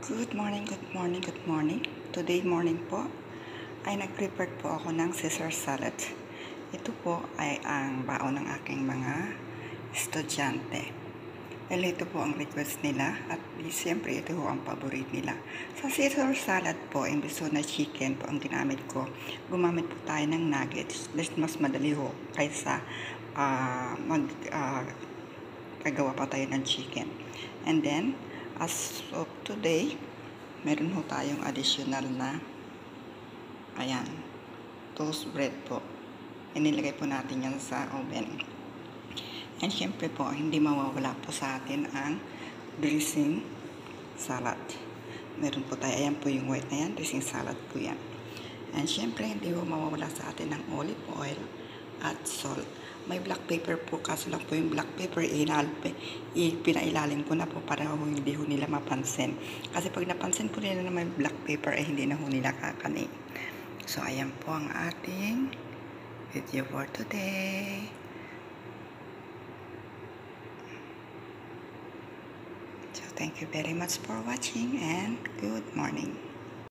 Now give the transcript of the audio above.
Good morning, good morning, good morning. Today morning po ay nag-prepare po ako ng Caesar salad. Ito po ay ang baon ng aking mga estudyante. Dahil ito po ang request nila at siyempre ito po ang paborito nila. Sa Caesar salad po, imbes na chicken po ang ginamit ko, gumamit po tayo ng nuggets. Mas madali ho kaysa kagawa pa tayo ng chicken. And then, as of today, meron ho tayong additional na toast bread po. Inilagay po natin yan sa oven. And syempre po, hindi mawawala po sa atin ang dressing salad. Meron po tayo, ayan po yung white na yan, dressing salad po yan. And syempre, hindi po mawawala sa atin ang olive oil at salt. May black pepper po, kaso lang po yung black pepper pinailalim ko na po para hindi ho nila mapansin. Kasi pag napansin po nila na may black pepper ay hindi na ho nila kakanin. So ayan po ang ating video for today. So thank you very much for watching and good morning.